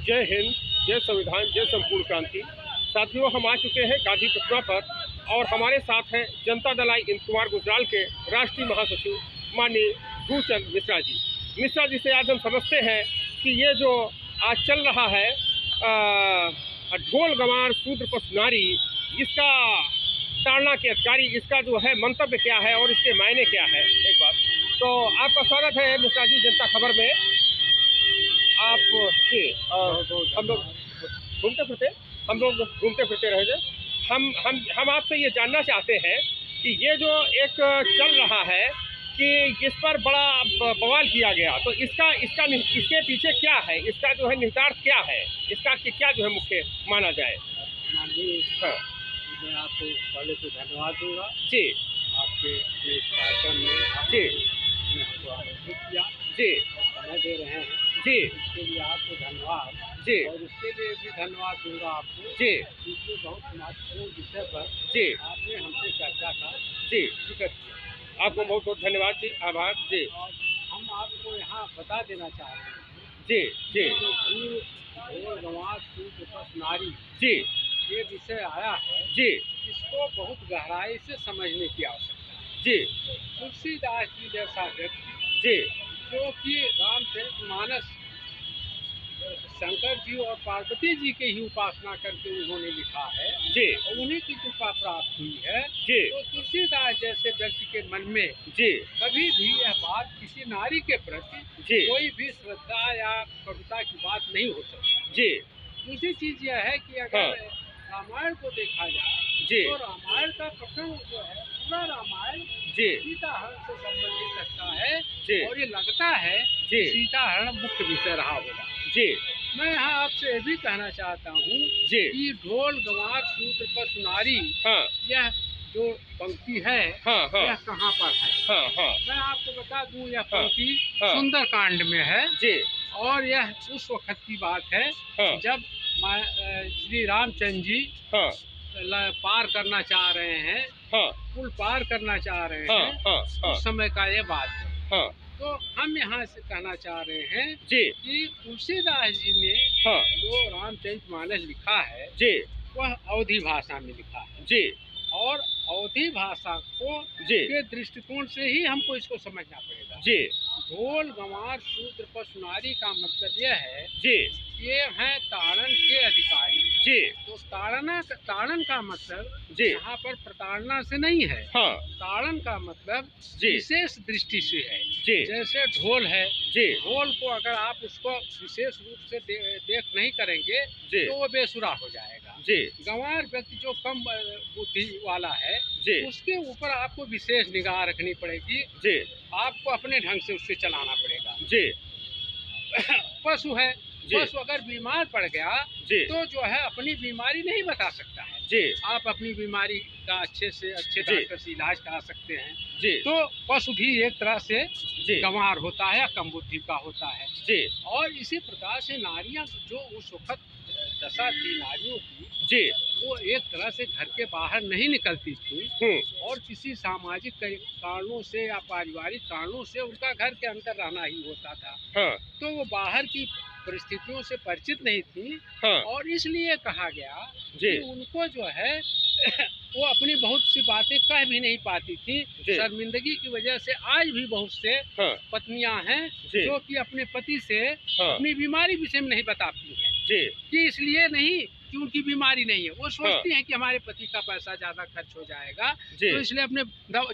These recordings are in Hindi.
जय हिंद, जय संविधान, जय संपूर्ण क्रांति। साथियों, हम आ चुके हैं गांधी प्रतिमा पर और हमारे साथ हैं जनता दल इंद कुमार गुजराल के राष्ट्रीय महासचिव माननीय भूचंद मिश्रा जी। मिश्रा जी से आज हम समझते हैं कि ये जो आज चल रहा है ढोल गंवार शूद्र पशु नारी, इसका ताड़ना के अधिकारी, इसका जो है मंतव्य क्या है और इसके मायने क्या है। एक बात तो आपका स्वागत है मिश्रा जी जनता खबर में। आप जी हम लोग घूमते फिरते रहे थे। हम आपसे ये जानना चाहते हैं कि ये जो एक चल रहा है कि इस पर बड़ा बवाल किया गया, तो इसके पीछे क्या है, इसका जो है निहितार्थ क्या है, इसका क्या जो है मुख्य माना जाए। हाँ, मैं आपको पहले तो धन्यवाद दूंगा जी। आपके इस कार्यक्रम में जी हमको आमंत्रित किया जी समय दे रहे हैं जी इसके लिए आपको धन्यवाद जी और इसके लिए भी धन्यवाद दूंगा आपको जी क्योंकि बहुत महत्वपूर्ण विषय पर जी आपने हमसे चर्चा का जी जिक्र किया। आपको बहुत बहुत धन्यवाद जी, आभार जी। और हम आपको यहाँ बता देना चाह रहे हैं जी जी जो ढोल गंवार शूद्र पशु नारी जी ये विषय आया है, जी इसको बहुत गहराई से समझने की आवश्यकता है। जी तुलसीदास जी जैसा व्यक्ति जी जो कि रामचरितमानस शंकर जी और पार्वती जी की ही उपासना करके उन्होंने लिखा है जी और उन्हीं की कृपा प्राप्त हुई है। जी तो तुलसीदास जैसे व्यक्ति के मन में जी कभी भी यह बात किसी नारी के प्रति जी कोई भी श्रद्धा या कविता की बात नहीं हो सकती। जी दूसरी चीज यह है कि अगर रामायण को देखा जाए जी तो रामायण का प्रसंग जो है पूरा रामायण जी सीता हरण से संबंधित लगता है जी और ये लगता है जी सीता हरण मुख्य विषय रहा होगा। जी मैं यहाँ आपसे ये भी कहना चाहता हूँ जी कि ढोल गंवार शूद्र पशु नारी हाँ यह जो पंक्ति है हाँ हाँ यह कहाँ पर है। हाँ हाँ मैं आपको बता दूं यह पंक्ति हाँ। सुंदर कांड में है जी और यह उस वक्त की बात है हाँ जब श्री रामचंद्र जी हाँ पार करना चाह रहे हैं, हाँ पुल पार करना चाह रहे हाँ हैं, हाँ हाँ उस समय का ये बात है। हाँ तो हम यहाँ से कहना चाह रहे हैं जी कि तुलसीदास जी ने हाँ जो रामचरितमानस लिखा है जी वह अवधी भाषा में लिखा है जी और अवधी भाषा को जी के दृष्टिकोण से ही हमको इसको समझना पड़ेगा। जी ढोल गंवार शूद्र पशु नारी का मतलब यह है जी ये हैं ताड़न के अधिकारी। जी तो ताड़न का मतलब जी यहाँ पर प्रताड़ना से नहीं है। हाँ ताड़न का मतलब जी विशेष दृष्टि से है। जी जैसे ढोल है, जी ढोल को अगर आप उसको विशेष रूप से देख नहीं करेंगे जी तो वो बेसुरा हो जाएगा। जी गंवार व्यक्ति जो कम बुद्धि वाला है जी उसके ऊपर आपको विशेष निगाह रखनी पड़ेगी, जी आपको अपने ढंग से उससे चलाना पड़ेगा। जी पशु है, जी। पशु अगर बीमार पड़ गया जी तो जो है अपनी बीमारी नहीं बता सकता है। जी आप अपनी बीमारी का अच्छे से अच्छे जी। डॉक्टर से इलाज करा सकते हैं। जी तो पशु भी एक तरह से जी गंवार होता है या कम बुद्धि का होता है। जी और इसी प्रकार से नारियां जो उस वक्त दशा थी नारियों की, जी वो एक तरह से घर के बाहर नहीं निकलती थी और किसी सामाजिक कारणों से या पारिवारिक कारणों से उनका घर के अंदर रहना ही होता था। हाँ तो वो बाहर की परिस्थितियों से परिचित नहीं थी हाँ और इसलिए कहा गया जी कि उनको जो है वो अपनी बहुत सी बातें कह भी नहीं पाती थी। जी। शर्मिंदगी की वजह से आज भी बहुत से हाँ पत्नियां हैं जी जो कि अपने पति से हाँ अपनी बीमारी विषय में नहीं बताती हैं जी कि इसलिए नहीं कि उनकी बीमारी नहीं है, वो सोचती हैं कि हमारे पति का पैसा ज़्यादा खर्च हो जाएगा जी तो इसलिए अपने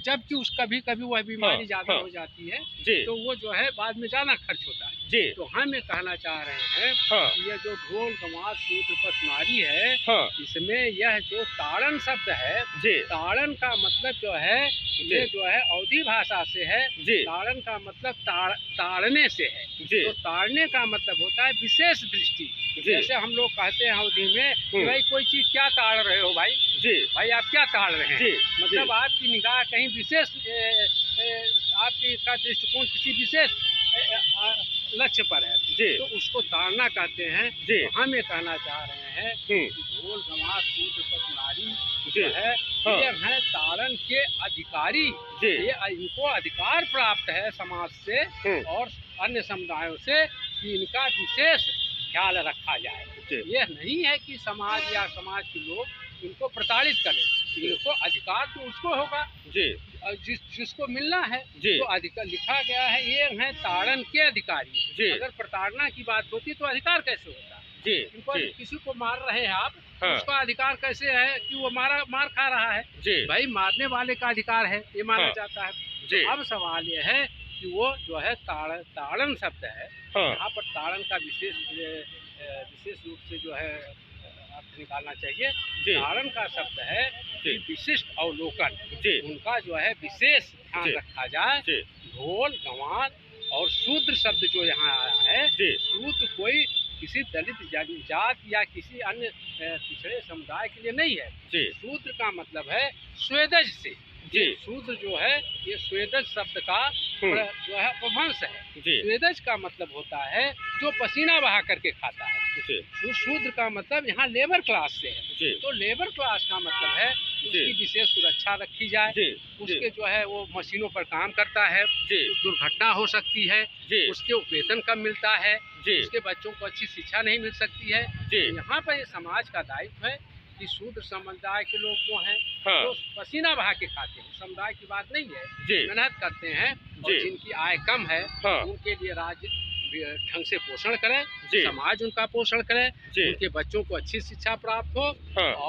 जबकि उस कभी कभी वह बीमारी हाँ, ज़्यादा हाँ। हो जाती है जी तो वो जो है बाद में ज़्यादा खर्च होता है। जी तो हम ये कहना चाह रहे हैं हाँ कि ये जो ढोल गंवार शूद्र पशु नारी है हाँ इसमें यह जो ताड़न शब्द है, जी ताड़न का मतलब जो है ये जो है अवधी भाषा से है। जी ताड़न का मतलब ताड़ने से है। जी तो ताड़ने का मतलब होता है विशेष दृष्टि। जैसे हम लोग कहते हैं अवधी में कि भाई कोई चीज क्या ताड़ रहे हो भाई, जी भाई आप क्या ताड़ रहे हैं, जी मतलब आपकी निगाह कहीं विशेष आपकी का दृष्टिकोण किसी विशेष लक्ष्य पर है जी तो उसको ताड़ना कहते हैं। जी तो हम ये कहना चाह रहे हैं कि ढोल गंवार शूद्र पशु नारी जी जो है हाँ। ये हैं ताड़न के अधिकारी। जी ये इनको अधिकार प्राप्त है समाज से और अन्य समुदायों से कि इनका विशेष ख्याल रखा जाए। यह नहीं है कि समाज या समाज के लोग इनको प्रताड़ित करें, इनको अधिकार तो उसको होगा जिसको मिलना है। तो अधिकार लिखा गया है, ये हैं ताड़न के अधिकारी। अगर प्रताड़ना की बात होती तो अधिकार कैसे होता? इनको किसी को मार रहे हैं आप, उसका अधिकार कैसे है कि वो मार खा रहा है? भाई मारने वाले का अधिकार है, ये माना जाता है। तो अब सवाल ये है कि वो जो है ताड़न शब्द है, यहाँ पर ताड़न का विशेष रूप से जो है अर्थ निकालना चाहिए। ताड़न का शब्द है कि विशिष्ट अवलोकन, उनका जो है विशेष ध्यान रखा जाए। ढोल गंवार और शूद्र शब्द जो यहाँ आया है, शूद्र कोई किसी दलित जात या किसी अन्य पिछड़े समुदाय के लिए नहीं है। शूद्र का मतलब है स्वेदज से। शूद्र जो है ये स्वेदज शब्द का जो है अपभ्रंश है। स्वेदज का मतलब होता है जो पसीना बहा करके खाता है। शूद्र का मतलब यहाँ लेबर क्लास से है। तो लेबर क्लास का मतलब है उसकी विशेष सुरक्षा रखी जाए, उसके जो है वो मशीनों पर काम करता है, दुर्घटना हो सकती है, उसके वेतन कम मिलता है, उसके बच्चों को अच्छी शिक्षा नहीं मिल सकती है। यहाँ पर ये समाज का दायित्व है कि शूद्र समुदाय के लोग जो हैं तो पसीना बहा के खाते हैं, समुदाय की बात नहीं है, मेहनत करते हैं और जिनकी आय कम है उनके लिए राज्य ढंग से पोषण करे, समाज उनका पोषण करे, उनके बच्चों को अच्छी शिक्षा प्राप्त हो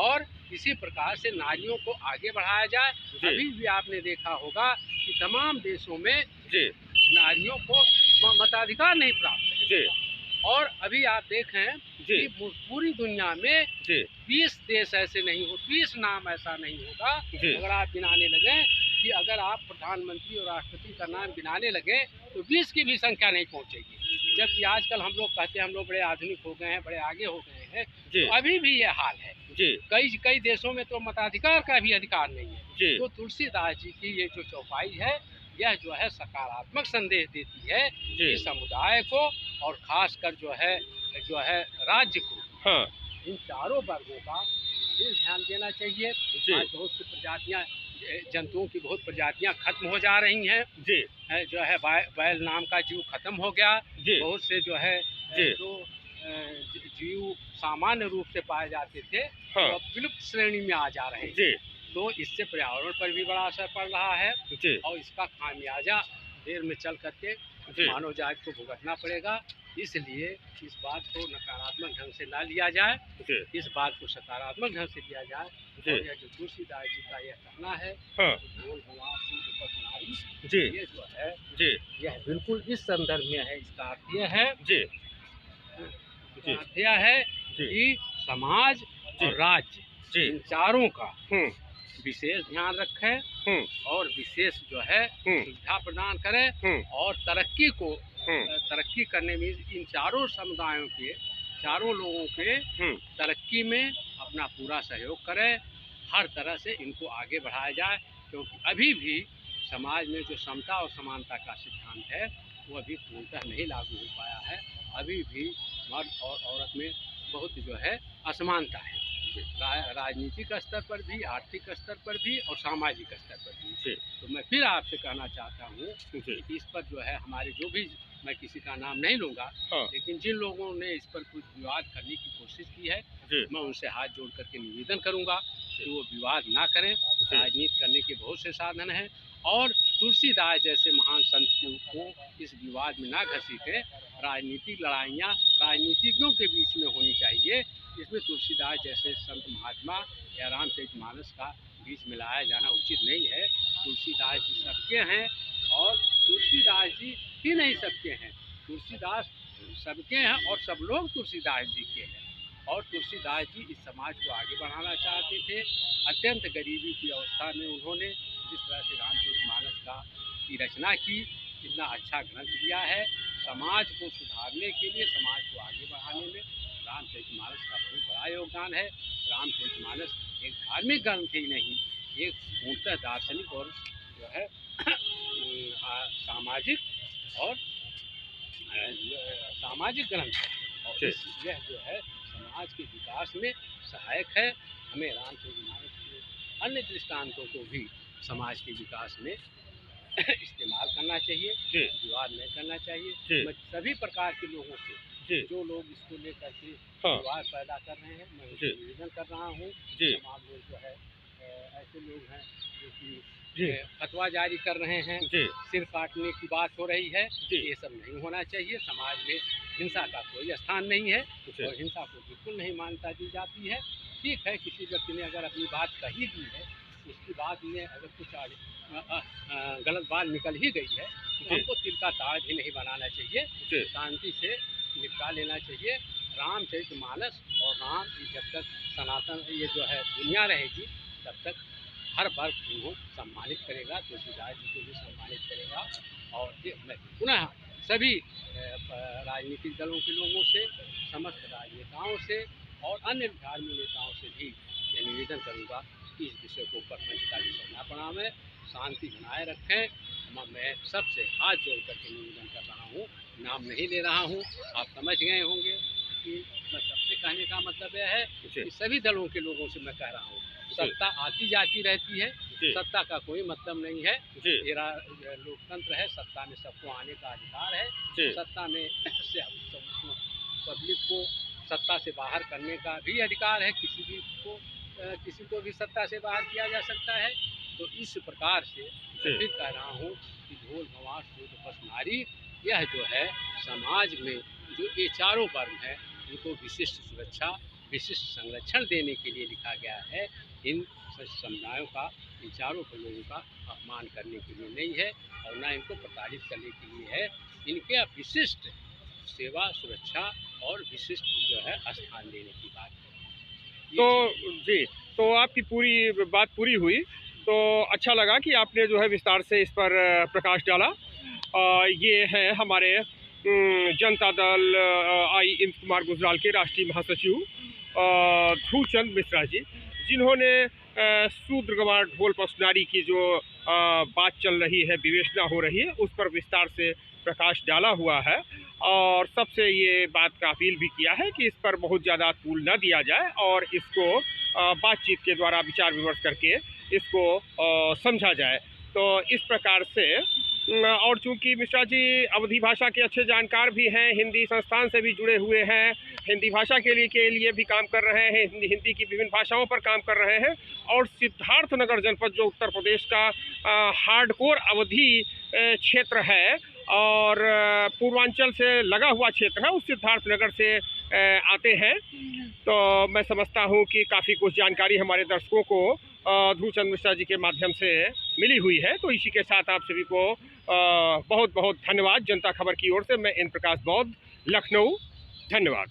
और इसी प्रकार से नारियों को आगे बढ़ाया जाए। अभी भी आपने देखा होगा कि तमाम देशों में नारियों को मताधिकार नहीं प्राप्त है। और अभी आप देखें कि पूरी दुनिया में 20 देश ऐसे नहीं हो, 20 नाम ऐसा नहीं होगा अगर आप गिनाने लगे कि अगर आप प्रधानमंत्री और राष्ट्रपति का नाम गिनाने लगे तो 20 की भी संख्या नहीं पहुंचेगी। जबकि आजकल हम लोग कहते हैं हम लोग बड़े आधुनिक हो गए हैं, बड़े आगे हो गए हैं, तो अभी भी ये हाल है। कई देशों में तो मताधिकार का भी अधिकार नहीं है। तो तुलसीदास जी की ये जो चौपाई है यह जो है सकारात्मक संदेश देती है कि समुदाय को और खासकर जो है राज्य को इन चारों वर्गों का ध्यान देना चाहिए। आज बहुत सी प्रजातियां, जंतुओं की बहुत प्रजातियां खत्म हो जा रही हैं। जो है बैल नाम का जीव खत्म हो गया। बहुत से जो है जो जीव सामान्य रूप से पाए जाते थे तो अब विलुप्त श्रेणी में आ जा रहे हैं। तो इससे पर्यावरण पर भी बड़ा असर पड़ रहा है और इसका खामियाजा देर में चल करके मानव जाति को भुगतना पड़ेगा। इसलिए इस बात को नकारात्मक ढंग से ना लिया जाए, इस बात को सकारात्मक ढंग से लिया जाए। और यह जो तुलसीदास जी का यह कहना है ये जो है यह बिल्कुल इस संदर्भ में है। इसका अर्थ यह है कि समाज और राज्य इन चारों का विशेष ध्यान रखें और विशेष जो है सुविधा प्रदान करें और तरक्की करने में इन चारों समुदायों के, चारों लोगों के तरक्की में अपना पूरा सहयोग करें। हर तरह से इनको आगे बढ़ाया जाए, क्योंकि अभी भी समाज में जो समता और समानता का सिद्धांत है वो अभी पूर्णतः नहीं लागू हो पाया है। अभी भी मर्द और औरत में बहुत जो है असमानता है, राजनीतिक स्तर पर भी, आर्थिक स्तर पर भी और सामाजिक स्तर पर भी। तो मैं फिर आपसे कहना चाहता हूँ कि इस पर जो है हमारे जो भी, मैं किसी का नाम नहीं लूँगा, लेकिन जिन लोगों ने इस पर कुछ विवाद करने की कोशिश की है मैं उनसे हाथ जोड़ करके निवेदन करूँगा कि वो विवाद ना करें। राजनीति करने के बहुत से साधन हैं और तुलसीदास जैसे महान संत को इस विवाद में ना घसीटें। राजनीतिक लड़ाइयाँ राजनीतिज्ञों के बीच में होनी चाहिए, इसमें तुलसीदास जैसे संत महात्मा या रामचरितमानस का बीच में लाया जाना उचित नहीं है। तुलसीदास जी सबके हैं और तुलसीदास जी ही नहीं सबके हैं, तुलसीदास सबके हैं और सब लोग तुलसीदास जी के हैं। और तुलसीदास जी इस समाज को आगे बढ़ाना चाहते थे। अत्यंत गरीबी की अवस्था में उन्होंने जिस तरह से रामचरितमानस की रचना की, इतना अच्छा ग्रंथ दिया है। समाज को सुधारने के लिए, समाज को आगे बढ़ाने में रामचरितमानस का बहुत बड़ा योगदान है। रामचरितमानस एक धार्मिक ग्रंथ ही नहीं, एक पूर्णतः दार्शनिक और जो है सामाजिक ग्रंथ है और यह जो है समाज के विकास में सहायक है। हमें रामचरितमानस के अन्य दृष्टांतों को भी समाज के विकास में इस्तेमाल करना चाहिए, विवाद नहीं करना चाहिए। मैं सभी प्रकार के लोगों से जो लोग इसको लेकर के हाँ। विवाद पैदा कर रहे हैं, मैं उनको निवेदन कर रहा हूँ। तमाम लोग जो है ऐसे लोग हैं जो कि फतवा जारी कर रहे हैं, सिर काटने की बात हो रही है, ये सब नहीं होना चाहिए। समाज में हिंसा का कोई स्थान नहीं है और हिंसा को बिल्कुल नहीं मान्यता दी जाती है। ठीक है, किसी व्यक्ति ने अगर अपनी बात कही दी है, उसकी बात में अगर कुछ गलत बात निकल ही गई है तो हमको तिल का ताज भी नहीं बनाना चाहिए, शांति से निपटा लेना चाहिए। रामचरितमानस और राम की जब तक सनातन ये जो है दुनिया रहेगी तब तक हर वर्ग को सम्मानित करेगा, तुलसीदास जी को भी सम्मानित करेगा। और मैं पुनः सभी राजनीतिक दलों के लोगों से, समस्त राजनेताओं से और अन्य धार्मिक नेताओं से भी ये निवेदन करूँगा कि इस विषय को ऊपर पंच का विषय न बनाएं, शांति बनाए रखें। मैं सबसे हाथ जोड़ करके निवेदन कर रहा हूँ, नाम नहीं ले रहा हूँ, आप समझ गए होंगे कि मैं सबसे कहने का मतलब यह है कि सभी दलों के लोगों से मैं कह रहा हूँ, सत्ता आती जाती रहती है, सत्ता का कोई मतलब नहीं है। ये लोकतंत्र है, सत्ता में सबको आने का अधिकार है, सत्ता में से पब्लिक को सत्ता से बाहर करने का भी अधिकार है, किसी को भी सत्ता से बाहर किया जा सकता है। तो इस प्रकार से फिर कह रहा हूँ कि ढोल भवार सूद बस नारी, यह जो है समाज में जो ये चारों वर्ग हैं उनको विशिष्ट सुरक्षा, विशिष्ट संरक्षण देने के लिए लिखा गया है। इन समुदायों का, इन चारों लोगों का अपमान करने के लिए नहीं है और ना इनको प्रताड़ित करने के लिए है। इनके विशिष्ट सेवा, सुरक्षा और विशिष्ट जो है स्थान देने की बात है। तो आपकी पूरी बात पूरी हुई, तो अच्छा लगा कि आपने जो है विस्तार से इस पर प्रकाश डाला। ये है हमारे जनता दल इंद कुमार गुजराल के राष्ट्रीय महासचिव ध्रुवचंद मिश्रा जी, जिन्होंने शूद्र गंवार ढोल पसनारी की जो बात चल रही है, विवेचना हो रही है, उस पर विस्तार से प्रकाश डाला हुआ है और सबसे ये बात का अपील भी किया है कि इस पर बहुत ज़्यादा तूल न दिया जाए और इसको बातचीत के द्वारा विचार विमर्श करके इसको समझा जाए। तो इस प्रकार से, और चूंकि मिश्रा जी अवधी भाषा के अच्छे जानकार भी हैं, हिंदी संस्थान से भी जुड़े हुए हैं, हिंदी भाषा के लिए भी काम कर रहे हैं, हिंदी की विभिन्न भाषाओं पर काम कर रहे हैं और सिद्धार्थनगर जनपद जो उत्तर प्रदेश का हार्डकोर अवधी क्षेत्र है और पूर्वांचल से लगा हुआ क्षेत्र है, उस सिद्धार्थनगर से आते हैं। तो मैं समझता हूँ कि काफ़ी कुछ जानकारी हमारे दर्शकों को ध्रुवचंद मिश्रा जी के माध्यम से मिली हुई है। तो इसी के साथ आप सभी को बहुत बहुत धन्यवाद। जनता खबर की ओर से मैं एन प्रकाश बौद्ध, लखनऊ। धन्यवाद।